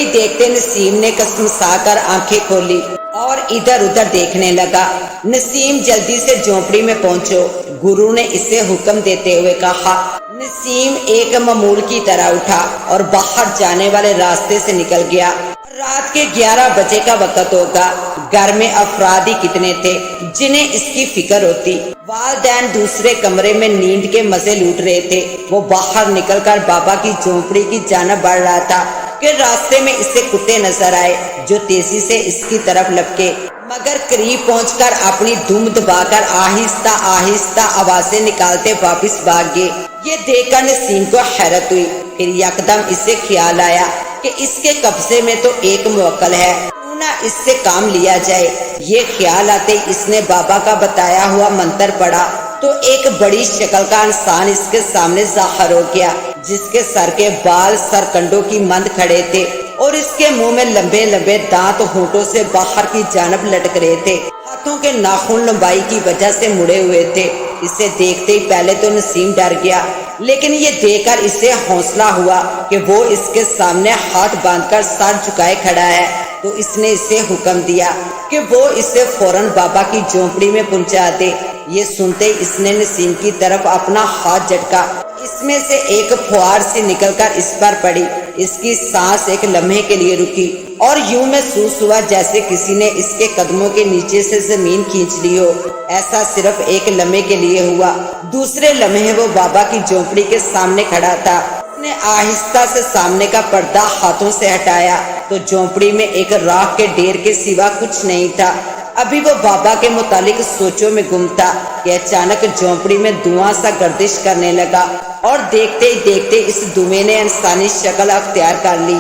देखते नसीम ने कसमसा कर आंखें खोली और इधर उधर देखने लगा। नसीम जल्दी से झोंपड़ी में पहुंचो, गुरु ने इसे हुक्म देते हुए कहा। नसीम एक मामूल की तरह उठा और बाहर जाने वाले रास्ते से निकल गया। रात के 11 बजे का वक्त होगा। घर में अफराद ही कितने थे जिन्हें इसकी फिक्र होती। वालिदैन दूसरे कमरे में नींद के मजे लूट रहे थे। वो बाहर निकलकर बाबा की झोंपड़ी की जानब बढ़ रहा था कि रास्ते में इसे कुत्ते नजर आए जो तेजी से इसकी तरफ लपके, मगर करीब पहुंचकर अपनी दुम दबाकर आहिस्ता आहिस्ता आवाजें निकालते वापस भाग गए। ये देखकर नसीम को हैरत हुई। फिर यकदम इसे ख्याल आया कि इसके कब्जे में तो एक मुवक्किल है, क्यों ना इससे काम लिया जाए। ये ख्याल आते इसने बाबा का बताया हुआ मंत्र पढ़ा तो एक बड़ी शक्ल का इंसान इसके सामने जाहिर हो गया, जिसके सर के बाल सरकंडों की मंद खड़े थे और इसके मुंह में लंबे लंबे दांत होंठों से बाहर की जानब लटक रहे थे। हाथों के नाखून लंबाई की वजह से मुड़े हुए थे। इसे देखते ही पहले तो नसीम डर गया, लेकिन ये देखकर इसे हौसला हुआ कि वो इसके सामने हाथ बांधकर सर झुकाए खड़ा है। तो इसने इसे हुक्म दिया कि वो इसे फौरन बाबा की झोंपड़ी में पहुंचा दे। ये सुनते ही इसने नसीम की तरफ अपना हाथ झटका। इसमें से एक फुहार सी निकलकर इस पर पड़ी। इसकी सांस एक लम्हे के लिए रुकी और यूं महसूस हुआ जैसे किसी ने इसके कदमों के नीचे से जमीन खींच ली हो। ऐसा सिर्फ एक लम्हे के लिए हुआ। दूसरे लम्हे वो बाबा की झोंपड़ी के सामने खड़ा था। उसने आहिस्ता से सामने का पर्दा हाथों से हटाया तो झोंपड़ी में एक राख के ढेर के सिवा कुछ नहीं था। अभी वो बाबा के मुतालिक सोचों में गुम था कि अचानक झोंपड़ी में धुआं सा गर्दिश करने लगा और देखते ही देखते इस धुएं ने इंसानी शक्ल अख्तियार कर ली।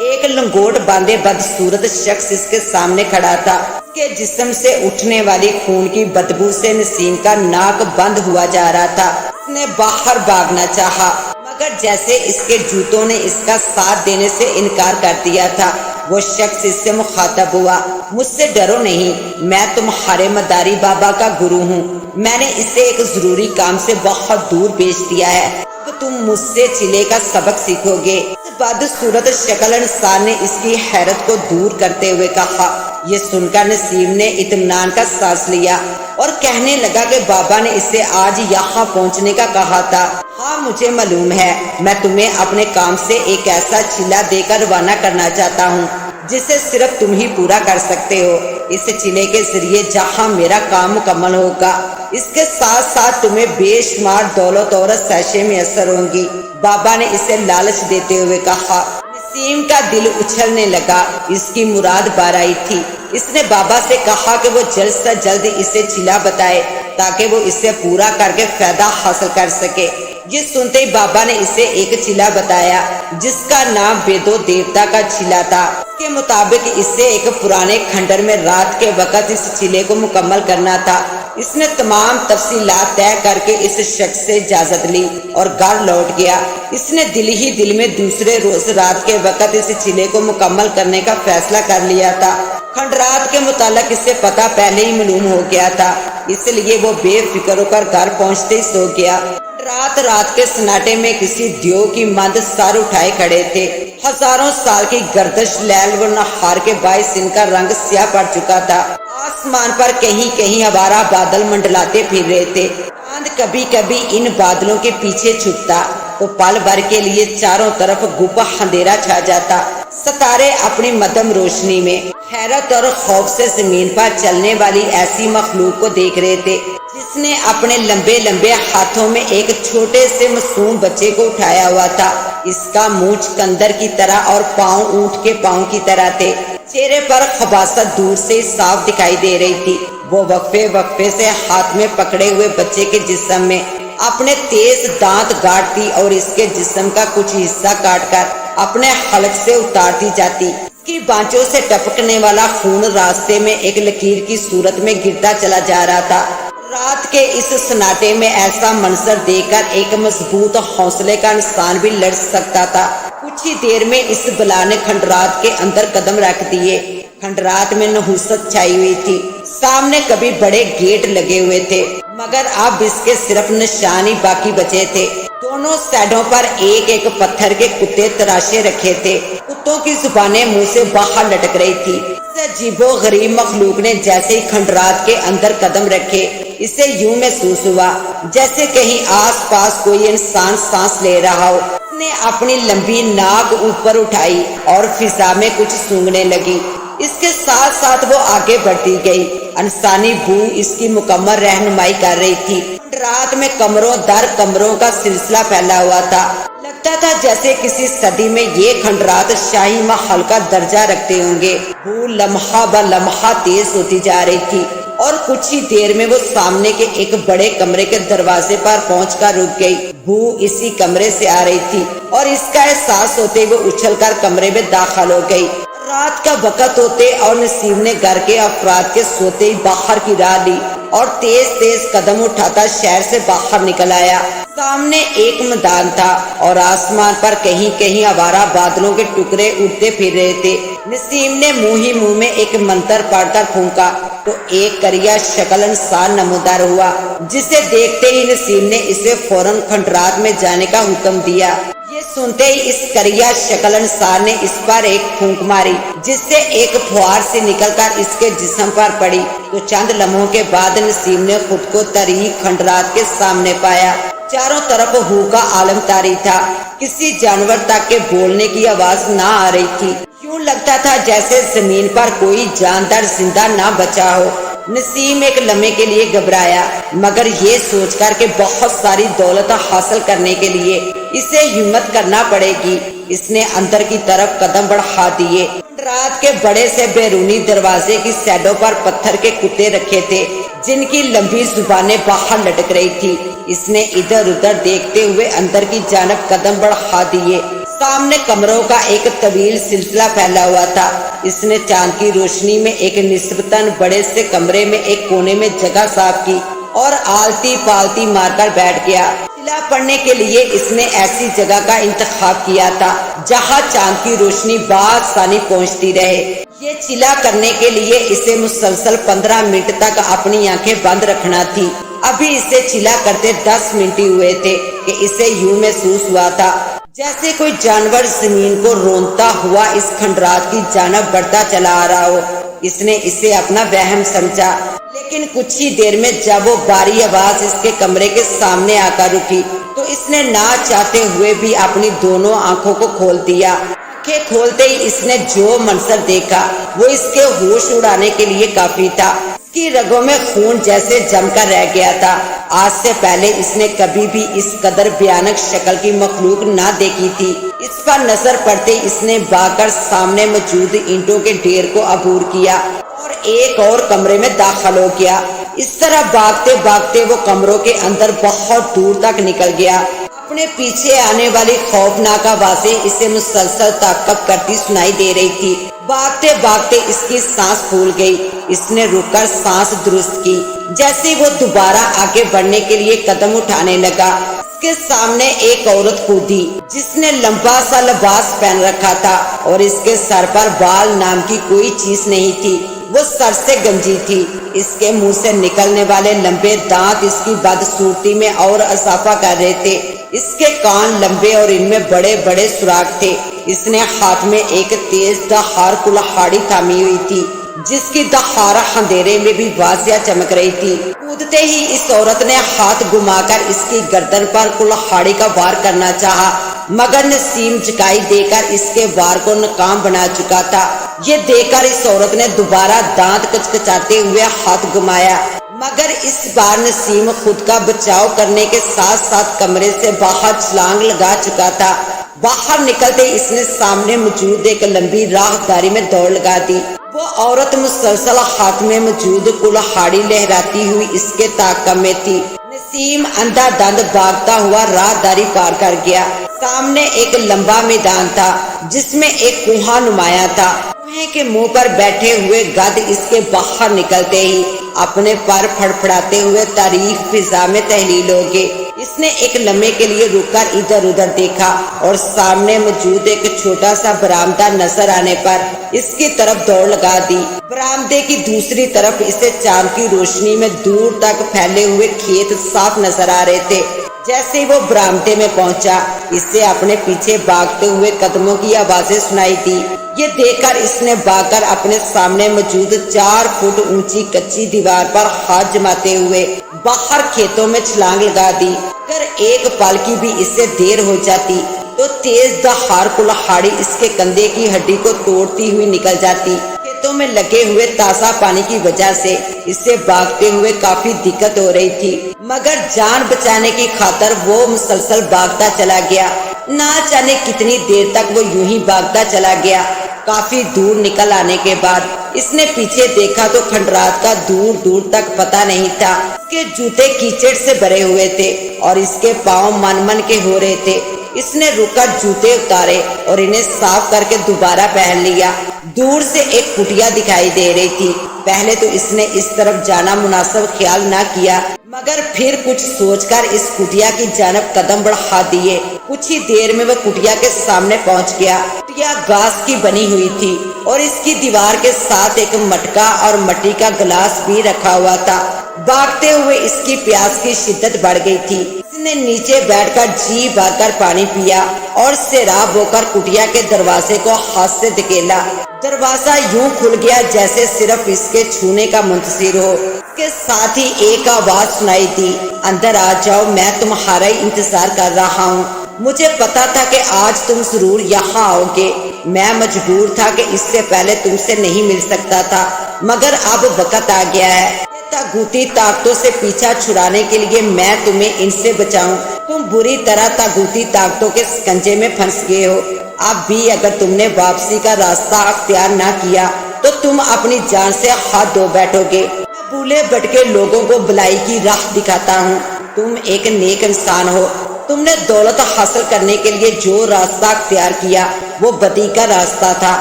एक लंगोट बांधे बदसूरत शख्स इसके सामने खड़ा था। उसके जिस्म से उठने वाली खून की बदबू से नसीम का नाक बंद हुआ जा रहा था। उसने बाहर भागना चाहा, मगर जैसे इसके जूतों ने इसका साथ देने से इनकार कर दिया था। वो शख्स इससे मुखातब हुआ, मुझसे डरो नहीं, मैं तुम्हारे मदारी बाबा का गुरु हूँ। मैंने इसे एक जरूरी काम से बहुत दूर भेज दिया है। अब तुम मुझसे चिले का सबक सीखोगे। बदसूरत शक्ल इंसान ने इसकी हैरत को दूर करते हुए कहा। ये सुनकर नसीम ने इत्मीनान का सांस लिया और कहने लगा कि बाबा ने इसे आज यहाँ पहुँचने का कहा था। हाँ, मुझे मालूम है। मैं तुम्हें अपने काम से एक ऐसा चिल्ला देकर रवाना करना चाहता हूँ जिसे सिर्फ तुम ही पूरा कर सकते हो। इस चिले के जरिए जहाँ मेरा काम मुकम्मल होगा, इसके साथ साथ तुम्हें बेशुमार दौलत और सैशे में असर होंगी। बाबा ने इसे लालच देते हुए कहा। नसीम का दिल उछलने लगा। इसकी मुराद बाराई थी। इसने बाबा से कहा कि वो जल्द से जल्द इसे चिल्ला बताए ताकि वो इसे पूरा करके फायदा हासिल कर सके। ये सुनते ही बाबा ने इसे एक चिल्ला बताया जिसका नाम वेदो देवता का चिल्ला था। इसके मुताबिक इसे एक पुराने खंडर में रात के वक्त इस चिल्ले को मुकम्मल करना था। इसने तमाम तफसीलात तय करके इस शख्स से इजाजत ली और घर लौट गया। इसने दिल ही दिल में दूसरे रोज रात के वक्त इस चिल्ले को मुकम्मल करने का फैसला कर लिया था। खंडरात के मुतालिक इसे पता पहले ही मालूम हो गया था, इसलिए वो बेफिक्र होकर घर पहुँचते ही सो गया। रात के सन्नाटे में किसी दियो की मंद सर उठाए खड़े थे। हजारों साल की गर्दिश लैल व नहार के बायस इनका रंग स्याह पड़ चुका था। आसमान पर कहीं कहीं आवारा बादल मंडलाते फिर रहे थे। चांद कभी कभी इन बादलों के पीछे छुपता तो पल भर के लिए चारों तरफ गुप्पा अंधेरा छा जाता। सितारे अपनी मध्यम रोशनी में हैरत और खौफ से जमीन पर चलने वाली ऐसी मखलूक को देख रहे थे जिसने अपने लंबे लंबे हाथों में एक छोटे से मासूम बच्चे को उठाया हुआ था। इसका मुंह चकंदर की तरह और पाँव ऊंट के पाँव की तरह थे। चेहरे पर खबासत दूर से साफ दिखाई दे रही थी। वो वक्फे वक्फे से हाथ में पकड़े हुए बच्चे के जिस्म में अपने तेज दांत गाड़ती और इसके जिस्म का कुछ हिस्सा काटकर अपने हलक से उतारती जाती। इसकी बांचों से टपकने वाला खून रास्ते में एक लकीर की सूरत में गिरता चला जा रहा था। रात के इस सन्नाटे में ऐसा मंजर देखकर एक मजबूत हौसले का इंसान भी लड़ सकता था। कुछ ही देर में इस बला ने खंडरात के अंदर कदम रख दिए। खंडरात में नहुसत छाई हुई थी। सामने कभी बड़े गेट लगे हुए थे, मगर अब इसके सिर्फ निशान ही बाकी बचे थे। दोनों साइडों पर एक एक पत्थर के कुत्ते तराशे रखे थे। कुत्तों की जुबानें मुंह से बाहर लटक रही थी। इस अजीबो गरीब मखलूक ने जैसे ही खंडरात के अंदर कदम रखे, इसे यूं महसूस हुआ जैसे कहीं आस पास कोई इंसान सांस ले रहा हो। उसने अपनी लंबी नाक ऊपर उठाई और फिजा में कुछ सूंघने लगी। इसके साथ साथ वो आगे बढ़ती गई। इंसानी बू इसकी मुकम्मल रहनुमाई कर रही थी। रात में कमरों दर कमरों का सिलसिला फैला हुआ था। लगता था जैसे किसी सदी में ये खंडरात शाही महल का दर्जा रखते होंगे। बू लम्हा ब लम्हा तेज होती जा रही थी और कुछ ही देर में वो सामने के एक बड़े कमरे के दरवाजे पर पहुंचकर रुक गई। बू इसी कमरे से आ रही थी और इसका एहसास होते वो उछलकर कमरे में दाखिल हो गई। रात का वक्त होते और नसीम ने घर के अफराद के सोते ही बाहर की राह ली और तेज तेज कदम उठाता शहर से बाहर निकल आया। सामने एक मैदान था और आसमान पर कहीं कहीं आवारा बादलों के टुकड़े उड़ते फिर रहे थे। नसीम ने मुंह ही मुंह में एक मंत्र पढ़कर फूंका तो एक करिया शक्ल इंसान नमोदार हुआ, जिसे देखते ही नसीम ने इसे फौरन खंडरात में जाने का हुक्म दिया। ये सुनते ही इस करिया शक्ल इंसान ने इस पर एक फूंक मारी, जिससे एक फुहार से निकलकर इसके जिस्म पर पड़ी। तो चंद लम्हों के बाद नसीम ने खुद को तरीक खंडरात के सामने पाया। चारों तरफ हू का आलम तारी था। किसी जानवर तक के बोलने की आवाज ना आ रही थी। यूं लगता था जैसे जमीन पर कोई जानदार जिंदा ना बचा हो। नसीम एक लम्हे के लिए घबराया, मगर ये सोचकर के बहुत सारी दौलत हासिल करने के लिए इसे हिम्मत करना पड़ेगी, इसने अंदर की तरफ कदम बढ़ा दिए। रात के बड़े से बैरूनी दरवाजे की सैडों पर पत्थर के कुत्ते रखे थे, जिनकी लंबी जुबानें बाहर लटक रही थी। इसने इधर उधर देखते हुए अंदर की जानब कदम बढ़ा दिए। सामने कमरों का एक तवील सिलसिला फैला हुआ था। इसने चांद की रोशनी में एक निस्बतन बड़े से कमरे में एक कोने में जगह साफ की और आलती पालती मारकर बैठ गया। चिला पड़ने के लिए इसने ऐसी जगह का इंतखाब किया था जहां चांद की रोशनी बासानी पहुंचती रहे। ये चिला करने के लिए इसे मुसलसल 15 मिनट तक अपनी आंखें बंद रखना थी। अभी इसे चिला करते 10 मिनट ही हुए थे कि इसे यूं महसूस हुआ था जैसे कोई जानवर जमीन को रोंदता हुआ इस खंडरात की जानब बढ़ता चला आ रहा हो। इसने इसे अपना वहम समझा, लेकिन कुछ ही देर में जब वो बारी आवाज इसके कमरे के सामने आकर रुकी तो इसने ना चाहते हुए भी अपनी दोनों आंखों को खोल दिया। आंखें खोलते ही इसने जो मंजर देखा वो इसके होश उड़ाने के लिए काफी था। इसकी रगों में खून जैसे जमकर रह गया था। आज से पहले इसने कभी भी इस कदर भयानक शक्ल की मखलूक ना देखी थी। इस पर नजर पड़ते इसने भागकर सामने मौजूद ईंटों के ढेर को अबूर किया और एक और कमरे में दाखिल हो गया। इस तरह भागते भागते वो कमरों के अंदर बहुत दूर तक निकल गया। अपने पीछे आने वाली खौफनाक आवाजें इसे मुसलसल ताक़ब करती सुनाई दे रही थी। भागते भागते इसकी सांस फूल गई। इसने रुककर सांस दुरुस्त की। जैसे वो दोबारा आगे बढ़ने के लिए कदम उठाने लगा, इसके सामने एक औरत कूदी जिसने लंबा सा लिबास पहन रखा था और इसके सर पर बाल नाम की कोई चीज नहीं थी। वो सर से गंजी थी। इसके मुंह से निकलने वाले लंबे दांत इसकी बदसूरती में और इजाफा कर रहे थे। इसके कान लंबे और इनमें बड़े बड़े सुराख थे। इसने हाथ में एक तेज दहाड़ कुल्हाड़ी थामी हुई थी, जिसकी दहाड़ अंधेरे में भी वाजिया चमक रही थी। कूदते ही इस औरत ने हाथ घुमाकर इसकी गर्दन पर कुल्हाड़ी का वार करना चाहा, मगर नसीम झुकाई देकर इसके वार को नाकाम बना चुका था। ये देखकर इस औरत ने दोबारा दांत कचकचाते हुए हाथ घुमाया, मगर इस बार नसीम खुद का बचाव करने के साथ साथ कमरे से बाहर छलांग लगा चुका था। बाहर निकलते इसने सामने मौजूद एक लंबी राहदारी में दौड़ लगा दी। वो औरत मुसलसल हाथ में मौजूद कुल्हाड़ी लहराती हुई इसके ताक़ब में थी। नसीम अंधाधुंध भागता हुआ राहदारी पार कर गया। सामने एक लंबा मैदान था जिसमें एक कुआं नुमाया था। कुएं के मुंह पर बैठे हुए गध इसके बाहर निकलते ही अपने पर फड़फड़ाते हुए तारीख फिजा में तहलील हो गए। इसने एक लम्हे के लिए रुककर इधर उधर देखा और सामने मौजूद एक छोटा सा बरामदा नजर आने पर इसकी तरफ दौड़ लगा दी। बरामदे की दूसरी तरफ इसे चांद की रोशनी में दूर तक फैले हुए खेत साफ नजर आ रहे थे, जैसे ही वो बरामदे में पहुंचा, इससे अपने पीछे भागते हुए कदमों की आवाजें सुनाई दी। ये देखकर इसने भागकर अपने सामने मौजूद 4 फुट ऊंची कच्ची दीवार पर हाथ जमाते हुए बाहर खेतों में छलांग लगा दी। अगर एक पल की भी इससे देर हो जाती तो तेज दहाड़ कुल्हाड़ी इसके कंधे की हड्डी को तोड़ती हुई निकल जाती। खेतों में लगे हुए ताजा पानी की वजह से इससे भागते हुए काफी दिक्कत हो रही थी, मगर जान बचाने की खातिर वो मुसलसल भागता चला गया। ना जाने कितनी देर तक वो यूं ही भागता चला गया। काफी दूर निकल आने के बाद इसने पीछे देखा तो खंडरात का दूर दूर तक पता नहीं था। इसके जूते कीचड़ से भरे हुए थे और इसके पाँव मन मन के हो रहे थे। इसने रुककर जूते उतारे और इन्हें साफ करके दोबारा पहन लिया। दूर से एक कुटिया दिखाई दे रही थी। पहले तो इसने इस तरफ जाना मुनासिब ख्याल ना किया, मगर फिर कुछ सोचकर इस कुटिया की जानब कदम बढ़ा दिए। कुछ ही देर में वह कुटिया के सामने पहुंच गया। कुटिया घास की बनी हुई थी और इसकी दीवार के साथ एक मटका और मिट्टी का गिलास भी रखा हुआ था। भागते हुए इसकी प्यास की शिद्दत बढ़ गई थी। इसने नीचे बैठकर जी भरकर पानी पिया और सैराब होकर कुटिया के दरवाजे को हाथ से धकेला। दरवाजा यूं खुल गया जैसे सिर्फ इसके छूने का मुंतजिर हो। इसके साथ ही एक आवाज सुनाई दी, अंदर आ जाओ, मैं तुम्हारा ही इंतजार कर रहा हूँ। मुझे पता था कि आज तुम जरूर यहाँ आओगे। मैं मजबूर था कि इससे पहले तुमसे नहीं मिल सकता था, मगर अब वक्त आ गया है। तागूती ताकतों से पीछा छुड़ाने के लिए मैं तुम्हें इनसे बचाऊं। तुम बुरी तरह तागूती ताकतों के शिकंजे में फंस गए हो। अब भी अगर तुमने वापसी का रास्ता अख्तियार ना किया तो तुम अपनी जान से हाथ धो बैठोगे। भूले भटके लोगों को भलाई की राह दिखाता हूँ। तुम एक नेक इंसान हो। तुमने दौलत हासिल करने के लिए जो रास्ता अख्तियार किया वो बदी का रास्ता था।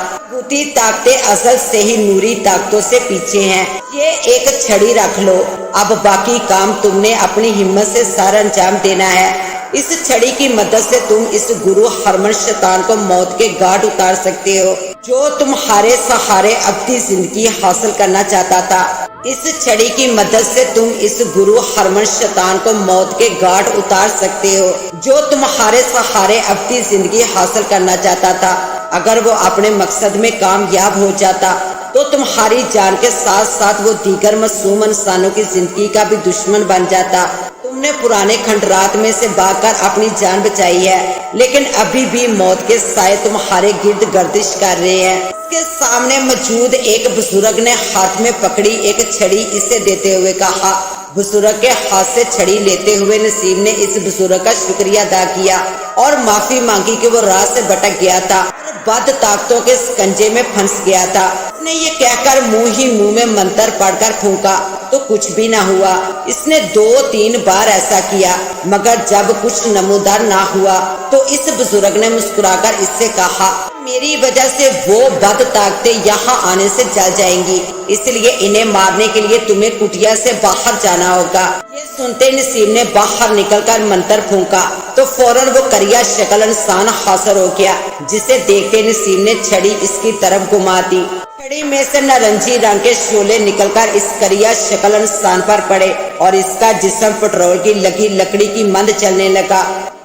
तागूती ताकतें असल से ही नूरी ताकतों से पीछे हैं। ये एक छड़ी रख लो। अब बाकी काम तुमने अपनी हिम्मत से सारा अंजाम देना है। इस छड़ी की मदद से तुम इस गुरु हरमन शैतान को मौत के घाट उतार सकते हो, जो तुम्हारे सहारे अब्दी जिंदगी हासिल करना चाहता था। इस छड़ी की मदद से तुम इस गुरु हरमन शैतान को मौत के घाट उतार सकते हो, जो तुम्हारे सहारे अब्दी जिंदगी हासिल करना चाहता था। अगर वो अपने मकसद में कामयाब हो जाता तो तुम्हारी जान के साथ साथ वो दीगर मासूम इंसानों की जिंदगी का भी दुश्मन बन जाता। तुमने पुराने खंडरात में से भागकर अपनी जान बचाई है, लेकिन अभी भी मौत के साए तुम्हारे गिर्द गर्दिश कर रहे हैं। इसके सामने मौजूद एक बुजुर्ग ने हाथ में पकड़ी एक छड़ी इसे देते हुए कहा। बुजुर्ग के हाथ से छड़ी लेते हुए नसीम ने इस बुजुर्ग का शुक्रिया अदा किया और माफी मांगी कि वो राह से भटक गया था, बद ताकतों के शिकंजे में फंस गया था। इसने ये कहकर मुंह ही मुंह में मंत्र पढ़कर फूंका तो कुछ भी ना हुआ। इसने 2-3 बार ऐसा किया, मगर जब कुछ नमूदार ना हुआ तो इस बुजुर्ग ने मुस्कुराकर इससे कहा, मेरी वजह से वो बद ताकतें यहाँ आने से जल जाएंगी, इसलिए इन्हें मारने के लिए तुम्हें कुटिया से बाहर जाना होगा। ये सुनते नसीम ने बाहर निकलकर मंत्र फूंका तो फौरन वो करिया शक्ल इंसान हाजिर हो गया, जिसे देखते नसीम ने छड़ी इसकी तरफ घुमा दी। छड़ी में से नारंगी रंग के शोले निकलकर इस करिया शक्ल इंसान पर पड़े और इसका जिस्म पेट्रोल की लगी लकड़ी की मंद चलने लगा।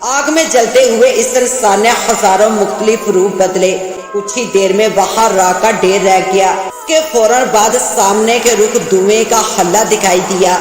आग में जलते हुए इस इंसान ने हजारों मुख्तलिफ रूप बदले। कुछ ही देर में वहाँ राख का ढेर रह गया। इसके फौरन बाद सामने के रुख धुएं का हल्ला दिखाई दिया।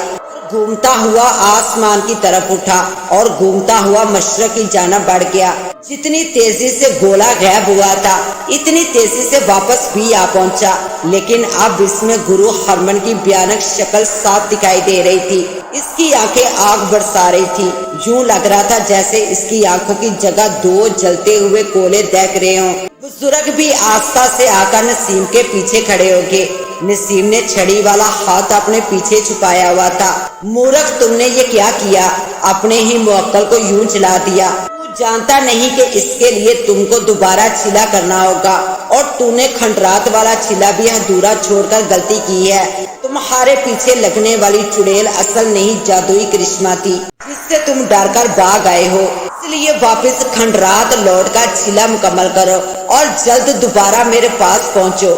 घूमता हुआ आसमान की तरफ उठा और घूमता हुआ मशरक की जानिब बढ़ गया। जितनी तेजी से गोला गायब हुआ था, इतनी तेजी से वापस भी आ पहुंचा, लेकिन अब इसमें गुरु हरमन की भयानक शक्ल साफ दिखाई दे रही थी। इसकी आंखें आग बरसा रही थी। यूं लग रहा था जैसे इसकी आंखों की जगह 2 जलते हुए कोयले देख रहे हों। बुजुर्ग भी आस्था से आकर नसीम के पीछे खड़े हो गए। नसीम ने छड़ी वाला हाथ अपने पीछे छुपाया हुआ था। मूर्ख, तुमने ये क्या किया? अपने ही मुअक्कल को यूं जला दिया। तू जानता नहीं कि इसके लिए तुमको दोबारा छिला करना होगा, और तूने खंडरात वाला छिला भी अधूरा छोड़कर गलती की है। तुम्हारे पीछे लगने वाली चुड़ैल असल नहीं जादुई करिश्मा थी, जिससे तुम डर कर भाग आए हो। इसलिए वापस खंडरात लौटकर छिला मुकम्मल करो और जल्द दोबारा मेरे पास पहुँचो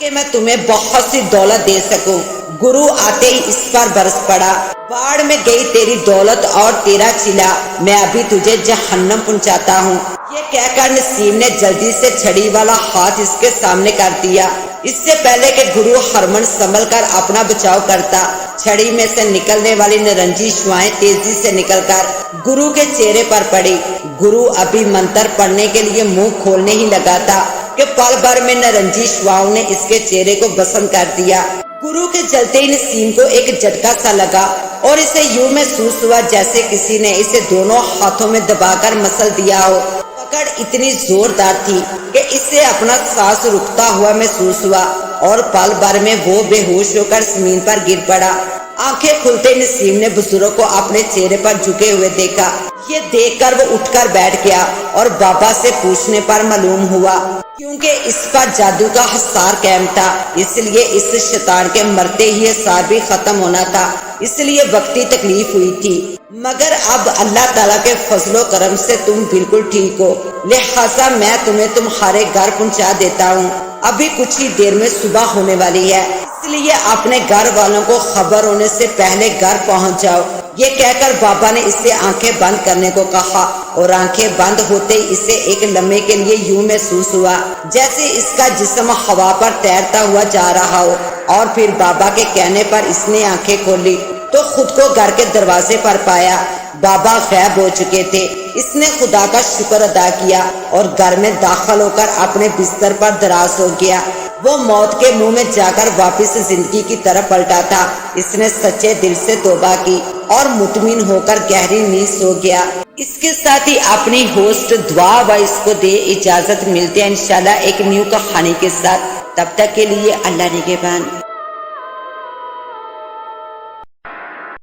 कि मैं तुम्हें बहुत सी दौलत दे सकूं। गुरु आते ही इस पर बरस पड़ा। बाढ़ में गई तेरी दौलत और तेरा चिला, मैं अभी तुझे जहन्नम पहुंचाता हूँ। ये कहकर नसीम ने जल्दी से छड़ी वाला हाथ इसके सामने कर दिया। इससे पहले कि गुरु हरमन संभल कर अपना बचाव करता, छड़ी में से निकलने वाली नारंगी शुआएं तेजी से निकलकर गुरु के चेहरे पर पड़ी। गुरु अभी मंत्र पढ़ने के लिए मुंह खोलने ही लगा था कि पल भर में नारंगी शुआओं ने इसके चेहरे को बसंत कर दिया। गुरु के चलते ही नसीम को एक झटका सा लगा और इसे यूं महसूस हुआ जैसे किसी ने इसे दोनों हाथों में दबाकर मसल दिया हो। पकड़ इतनी जोरदार थी कि इससे अपना सांस रुकता हुआ महसूस हुआ और पल भर में वो बेहोश होकर जमीन पर गिर पड़ा। आंखें खुलते नसीम ने बुजुर्ग को अपने चेहरे पर झुके हुए देखा। ये देखकर वो उठकर बैठ गया और बाबा से पूछने पर मालूम हुआ क्योंकि इस पर जादू का हसार कायम था, इसलिए इस शैतान के मरते ही हसार भी खत्म होना था, इसलिए वक्ती तकलीफ हुई थी। मगर अब अल्लाह ताला के फजलो करम से तुम बिल्कुल ठीक हो, लिहाजा मैं तुम्हें तुम्हारे घर पहुंचा देता हूँ। अभी कुछ ही देर में सुबह होने वाली है, इसलिए अपने घर वालों को खबर होने से पहले घर पहुंच जाओ। ये कहकर बाबा ने इसे आंखें बंद करने को कहा और आंखें बंद होते ही इसे एक लम्हे के लिए यूं महसूस हुआ जैसे इसका जिस्म हवा पर तैरता हुआ जा रहा हो। और फिर बाबा के कहने पर इसने आंखें खोली तो खुद को घर के दरवाजे पर पाया। बाबा गायब हो चुके थे। इसने खुदा का शुक्र अदा किया और घर में दाखिल होकर अपने बिस्तर पर दराज हो गया। वो मौत के मुंह में जाकर वापस जिंदगी की तरफ पलटा था। इसने सच्चे दिल से तौबा की और मुतमिन होकर गहरी नींद सो गया। इसके साथ ही अपनी होस्ट दुआ वाइस को दे इजाजत। मिलते हैं इंशाल्लाह एक न्यू कहानी के साथ। तब तक के लिए अल्लाह निगहबान।